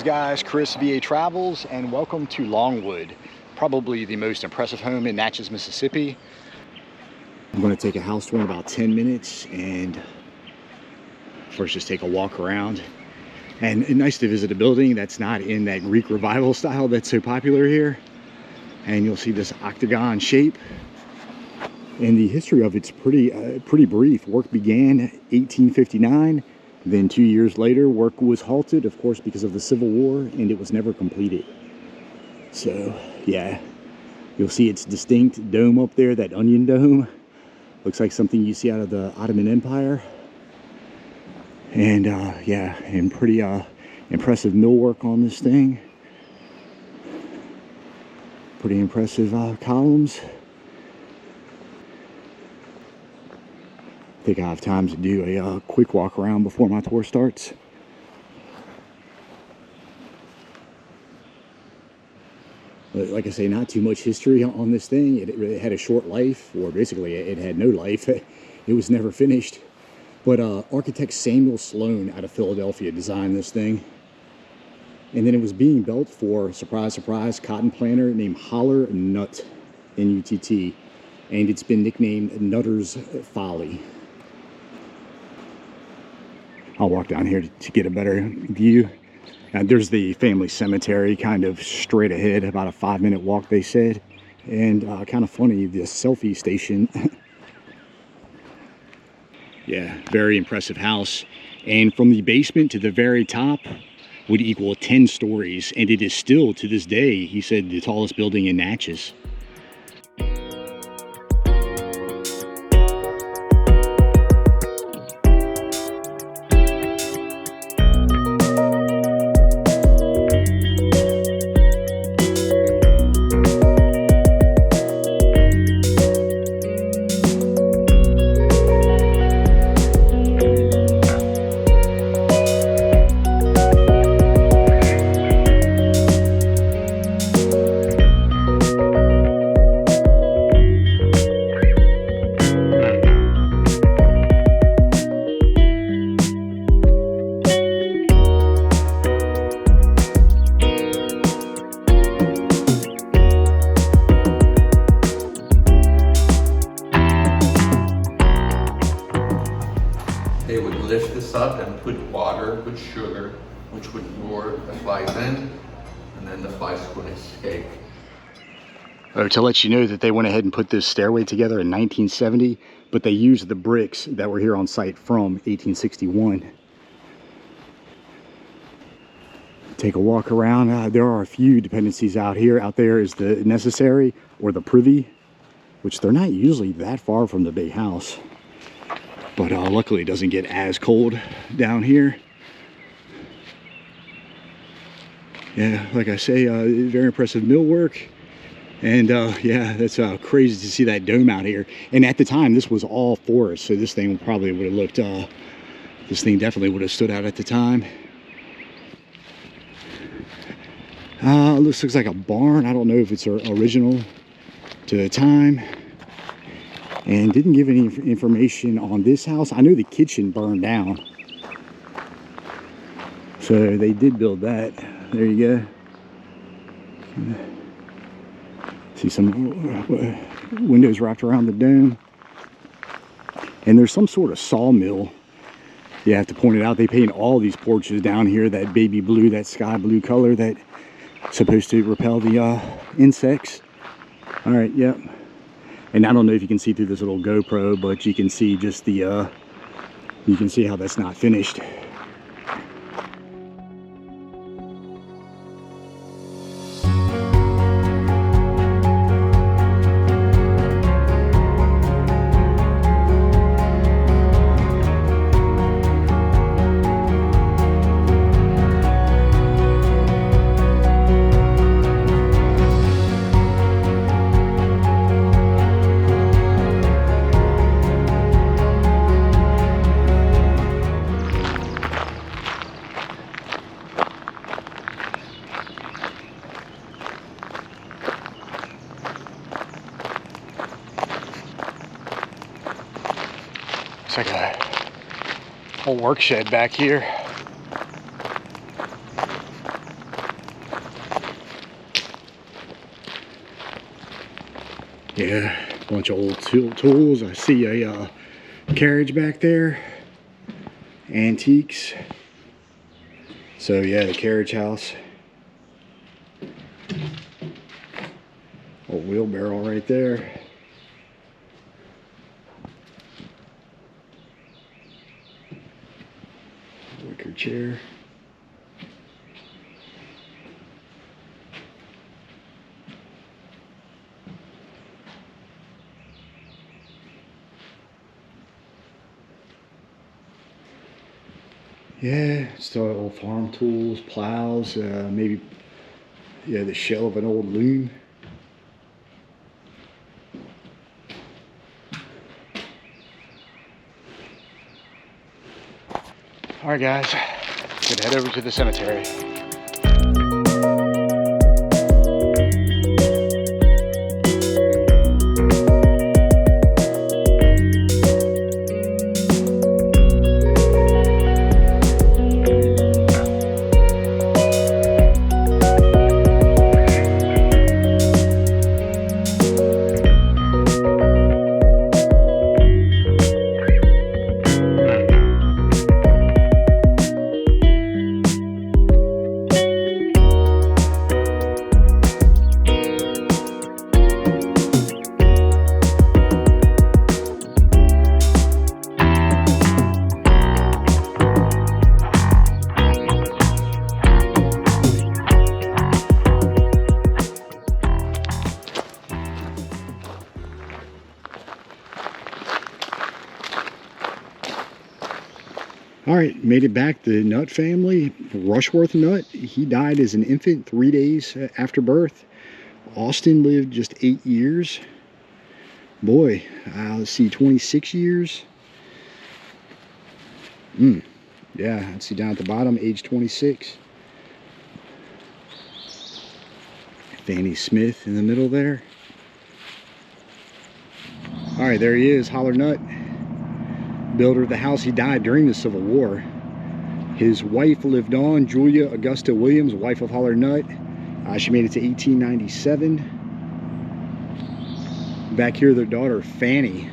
Greetings guys, Chris VA Travels, and welcome to Longwood, probably the most impressive home in Natchez, Mississippi. I'm going to take a house tour in about 10 minutes and first just take a walk around. And nice to visit a building that's not in that Greek revival style that's so popular here. And you'll see this octagon shape. And the history of it's pretty brief. Work began 1859. Then 2 years later, work was halted, of course, because of the Civil War, and it was never completed. So, yeah, you'll see its distinct dome up there, that onion dome. Looks like something you see out of the Ottoman Empire. And, yeah, and pretty impressive millwork on this thing. Pretty impressive columns. I think I have time to do a quick walk around before my tour starts. But like I say, not too much history on this thing. It had a short life, or basically it had no life. It was never finished. But architect Samuel Sloan out of Philadelphia designed this thing. And then it was being built for, surprise, surprise, cotton planter named Haller Nutt, N-U-T-T. And it's been nicknamed Nutter's Folly. I'll walk down here to get a better view. There's the family cemetery kind of straight ahead, about a 5-minute walk, they said. And kind of funny, this selfie station. Yeah, very impressive house. And from the basement to the very top would equal 10 stories. And it is still, to this day, he said, the tallest building in Natchez. They would lift this up and put water with sugar, which would lure the flies in, and then the flies would escape. Oh, to let you know that they went ahead and put this stairway together in 1970, but they used the bricks that were here on site from 1861. Take a walk around. There are a few dependencies out here. Out there is the necessary, or the privy, which they're not usually that far from the big house. But luckily it doesn't get as cold down here. Yeah, like I say, very impressive millwork. And yeah, that's crazy to see that dome out here. And at the time, this was all forest, so this thing probably would have looked, this thing definitely would have stood out at the time. This looks like a barn. I don't know if it's original to the time. And didn't give any information on this house. I know the kitchen burned down. So they did build that. There you go. See some windows wrapped around the dome. And there's some sort of sawmill. You have to point it out. They paint all these porches down here that baby blue, that sky blue color that's supposed to repel the insects. All right, yep. And I don't know if you can see through this little GoPro, but you can see just the, you can see how that's not finished. It's like a whole work shed back here. Yeah, a bunch of old tools. I see a carriage back there. Antiques. So yeah, the carriage house. Old wheelbarrow right there. Wicker chair. Yeah, still old farm tools, plows, maybe, yeah, the shell of an old loom. All right, guys, gonna head over to the cemetery. All right, made it back. The Nutt family, Rushworth Nutt, he died as an infant 3 days after birth. Austin lived just 8 years. Boy, let's see, 26 years. Yeah, let's see, down at the bottom, age 26. Fanny Smith in the middle there. All right, there he is, Haller Nutt, builder of the house. He died during the Civil War. His wife lived on, Julia Augusta Williams, wife of Haller Nutt. She made it to 1897. Back here, their daughter, Fanny,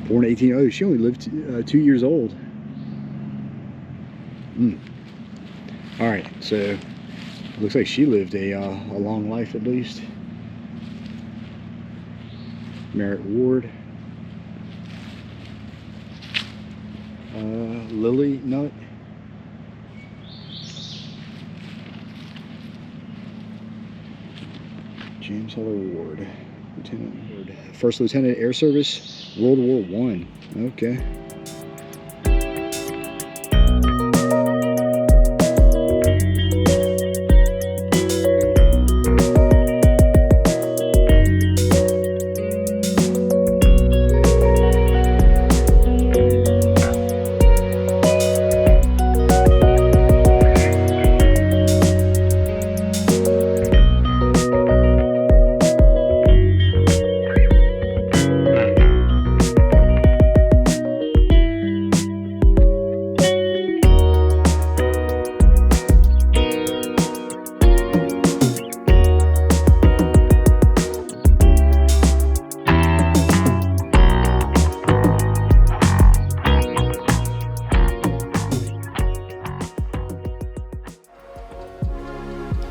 born 18. Oh, she only lived 2 years old. All right, so looks like she lived a long life at least. Merritt Ward. Lily Nutt. James Haller Ward, Lieutenant Ward, First Lieutenant Air Service, World War I. Okay.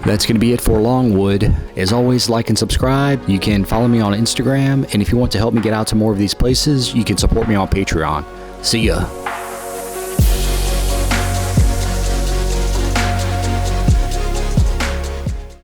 That's going to be it for Longwood. As always, like and subscribe. You can follow me on Instagram, and if you want to help me get out to more of these places, you can support me on Patreon. See ya.